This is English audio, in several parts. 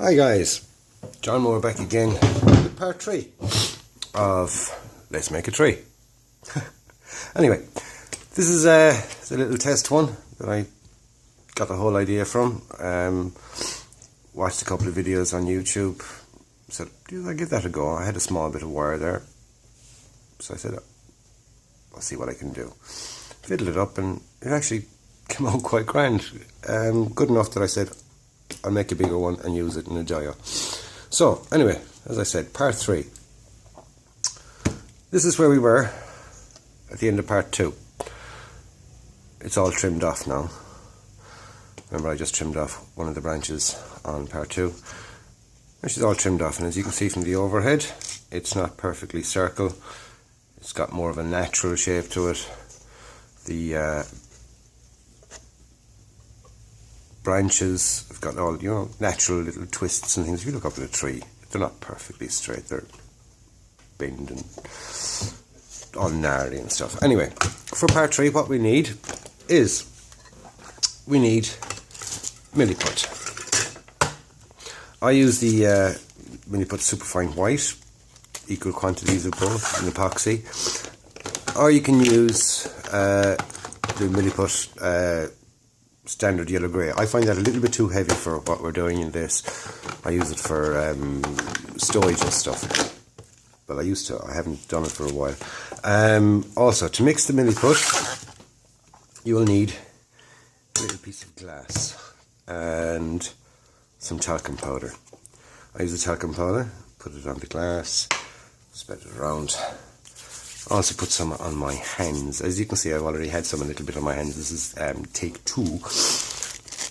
Hi guys, John Moore back again with part 3 of Let's Make a Tree. Anyway, this is a little test one that I got the whole idea from. Watched a couple of videos on YouTube, said, I'll give that a go. I had a small bit of wire there, so I said, I'll see what I can do. Fiddled it up and it actually came out quite grand. Good enough that I said, I'll make a bigger one and use it in a Joyo. So, anyway, as I said, part 3. This is where we were at the end of part 2. It's all trimmed off now. Remember, I just trimmed off one of the branches on part 2. Which is all trimmed off, and as you can see from the overhead, it's not perfectly circle. It's got more of a natural shape to it. The branches have got all, natural little twists and things. If you look up at a tree, they're not perfectly straight. They're bent and all gnarly and stuff. Anyway, for part 3, what we need is Milliput. I use the Milliput Superfine White, equal quantities of both in epoxy, or you can use the Milliput standard yellow grey. I find that a little bit too heavy for what we're doing in this. I use it for stowage and stuff, but I haven't done it for a while. Also, to mix the Milliput, you will need a little piece of glass and some talcum powder. I use the talcum powder, put it on the glass, spread it around. I also put some on my hands. As you can see, I've already had some a little bit on my hands. This is take 2.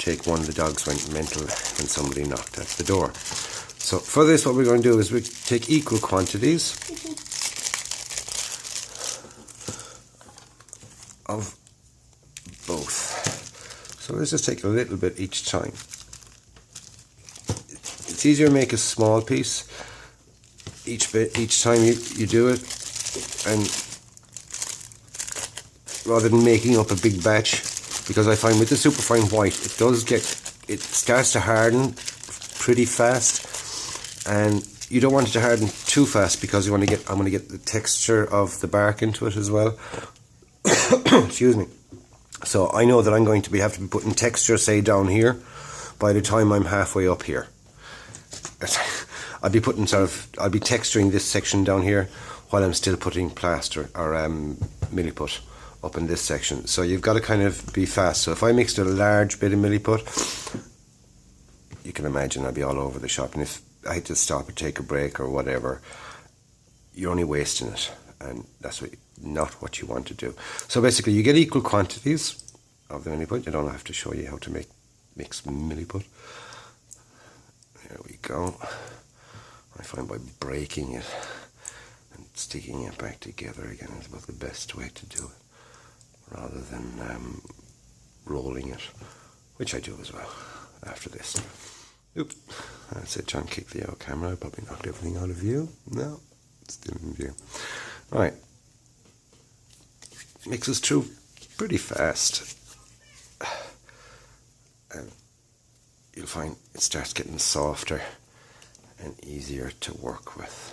Take 1, the dogs went mental when somebody knocked at the door. So for this, what we're going to do is we take equal quantities of both. So let's just take a little bit each time. It's easier to make a small piece each time you do it, and rather than making up a big batch, because I find with the Superfine White it starts to harden pretty fast, and you don't want it to harden too fast because I want to get the texture of the bark into it as well. Excuse me. So I know that I'm going to have to be putting texture, say, down here by the time I'm halfway up here. I'll be texturing this section down here while I'm still putting plaster or Milliput up in this section. So you've got to kind of be fast. So if I mixed a large bit of Milliput, you can imagine I'd be all over the shop. And if I had to stop or take a break or whatever, you're only wasting it. And that's not what you want to do. So basically you get equal quantities of the Milliput. I don't have to show you how to mix Milliput. There we go. I find by breaking it and sticking it back together again is about the best way to do it, rather than rolling it, which I do as well after this. Oops, that's it. John kicked the old camera. I probably knocked everything out of view. No, it's still in view. Right, mixes through pretty fast, and you'll find it starts getting softer and easier to work with.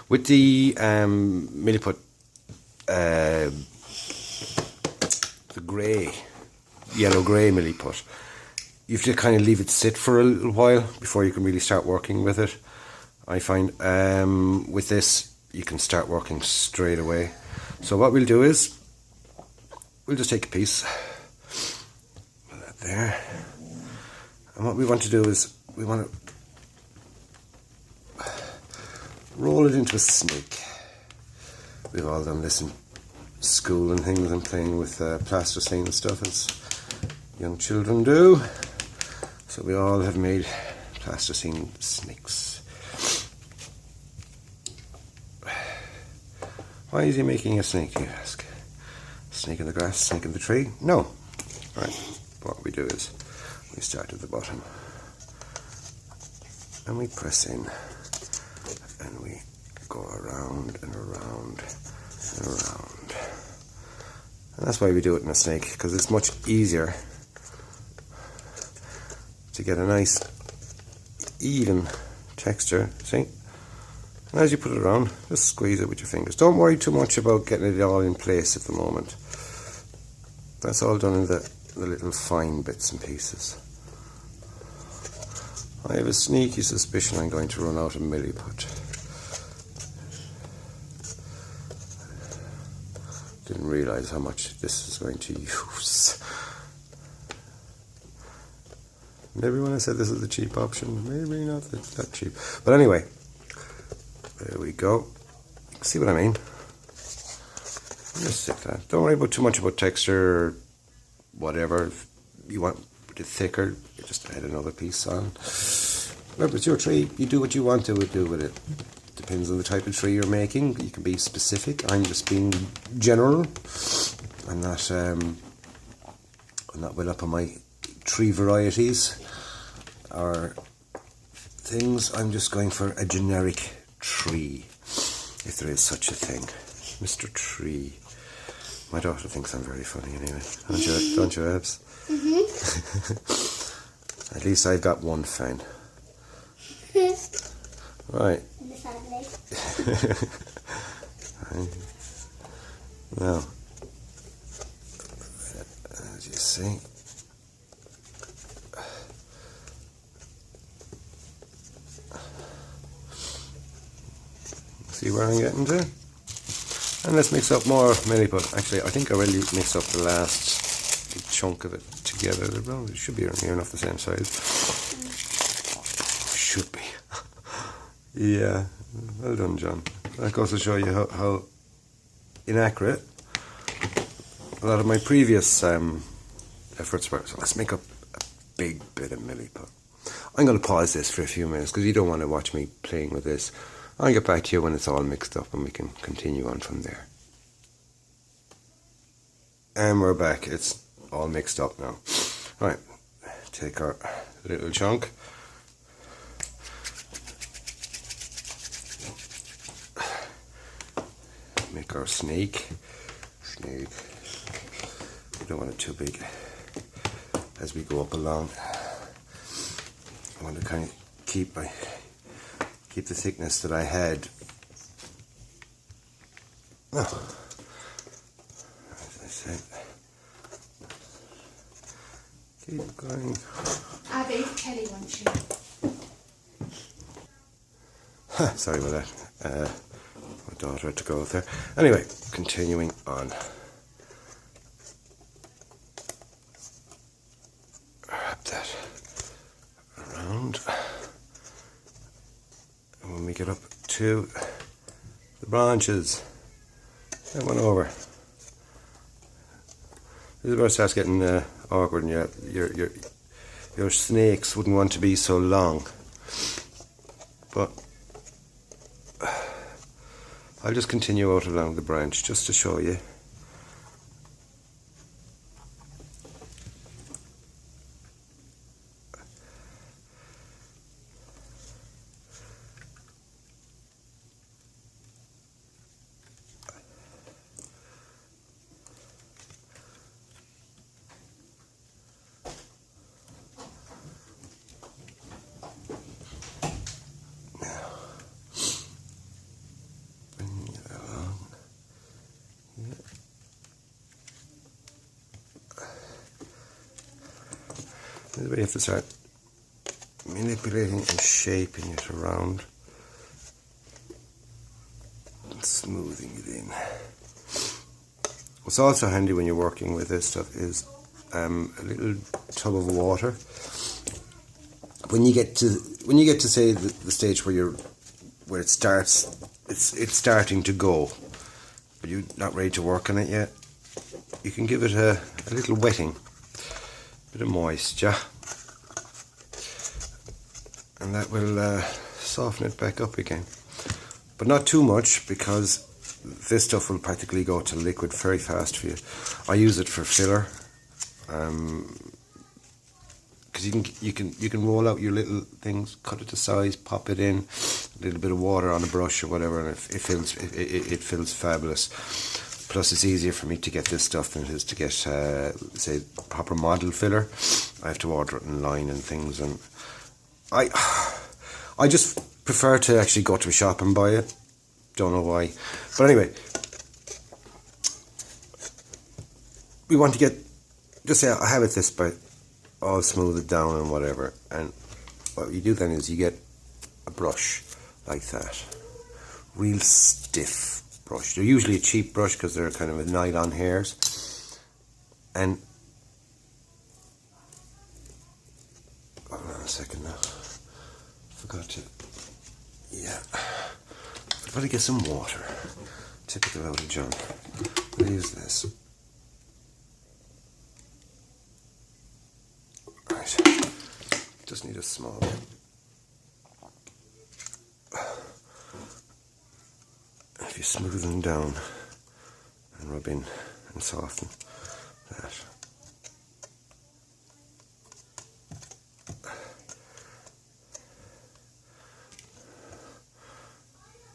With the Milliput, the yellow grey Milliput, you have to kind of leave it sit for a little while before you can really start working with it. I find with this you can start working straight away. So what we'll do is we'll just take a piece, put that there, and what we want to do is we want to roll it into a snake. We've all done this in school and things, and playing with plasticine and stuff as young children do. So we all have made plasticine snakes. Why is he making a snake, you ask? Snake in the grass, snake in the tree? No. Right, what we do is we start at the bottom and we press in. And we go around and around and around. And that's why we do it in a snake, because it's much easier to get a nice even texture, see? And as you put it around, just squeeze it with your fingers. Don't worry too much about getting it all in place at the moment. That's all done in the little fine bits and pieces. I have a sneaky suspicion I'm going to run out of Milliput. Didn't realise how much this is going to use. Maybe when I said this is the cheap option, maybe not that cheap. But anyway, there we go. See what I mean? Just stick that. Don't worry about too much about texture or whatever. If you want it thicker, you just add another piece on. Remember, it's your tree. You do what you want to do with it. Depends on the type of tree you're making. You can be specific. I'm just being general. I'm not well up on my tree varieties or things. I'm just going for a generic tree, if there is such a thing. Mr. Tree. My daughter thinks I'm very funny anyway. Don't you, Abs? Mm-hmm. At least I've got one fan. Right. Now, as you see, see where I'm getting to? And let's mix up more Milliput. Actually, I think I already mixed up the last big chunk of it together. It should be near enough the same size. Should be. Yeah, well done, John. That goes to show you how inaccurate a lot of my previous efforts were. So let's make up a big bit of Milliput. I'm going to pause this for a few minutes because you don't want to watch me playing with this. I'll get back to you when it's all mixed up and we can continue on from there. And we're back. It's all mixed up now. Right, take our little chunk. Make our snake. We don't want it too big as we go up along. I want to kind of keep the thickness that I had. Oh, as I said, keep going. Abby, Kelly wants you. Sorry about that. My daughter had to go out there. Anyway, continuing on. Wrap that around. And when we get up to the branches, that one over. This is where it starts getting awkward, and your snakes wouldn't want to be so long. But I'll just continue out along the branch just to show you. This is where you have to start manipulating and shaping it around and smoothing it in. What's also handy when you're working with this stuff is a little tub of water. When you get to say the stage where it starts, it's starting to go, but you're not ready to work on it yet, you can give it a little wetting. Bit of moisture, and that will soften it back up again, but not too much, because this stuff will practically go to liquid very fast for you. I use it for filler, because you can roll out your little things, cut it to size, pop it in, a little bit of water on a brush or whatever, and it feels fabulous. Plus, it's easier for me to get this stuff than it is to get, say, proper model filler. I have to order it online and things, and I just prefer to actually go to a shop and buy it. Don't know why. But anyway, we want to get, just say I have it this bit, all smooth it down and whatever. And what you do then is you get a brush like that. Real stiff brush. They're usually a cheap brush because they're kind of with nylon hairs. And hold on a second now. Forgot to get some water. Typical out of John. I'll use this. Right. Just need a small bit. If you smooth them down and rub in and soften that.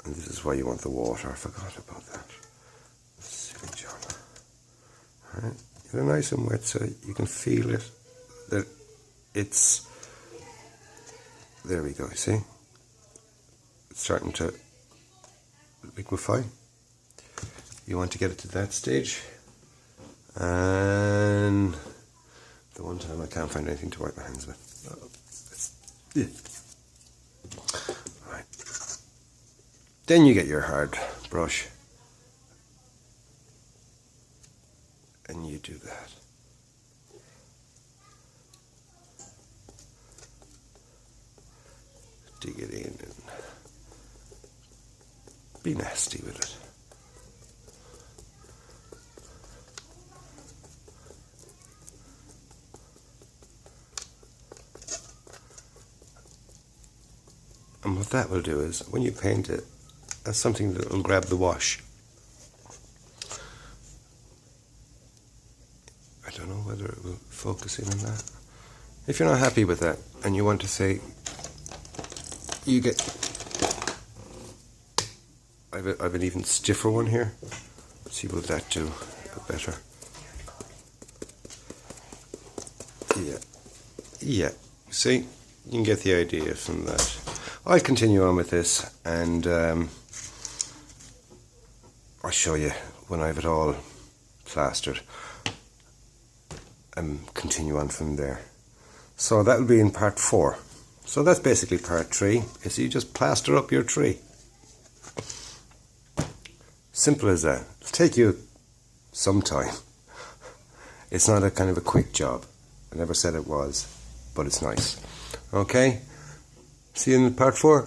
And this is why you want the water. I forgot about that. Silly John. Alright. Get it nice and wet so you can feel it. That it's, there we go, see? It's starting to liquefy. You want to get it to that stage. And the one time I can't find anything to wipe my hands with. Right. Then you get your hard brush. And you do that. Dig it in and be nasty with it. And what that will do is, when you paint it, that's something that will grab the wash. I don't know whether it will focus in on that. If you're not happy with that, and you want to say, you get, I've an even stiffer one here. Let's see, will that do a bit better? Yeah. See, you can get the idea from that. I'll continue on with this, and I'll show you when I have it all plastered, and continue on from there. So that'll be in part 4. So that's basically part 3, is you just plaster up your tree. Simple as that. It'll take you some time. It's not a kind of a quick job. I never said it was, but it's nice. Okay? See you in part 4.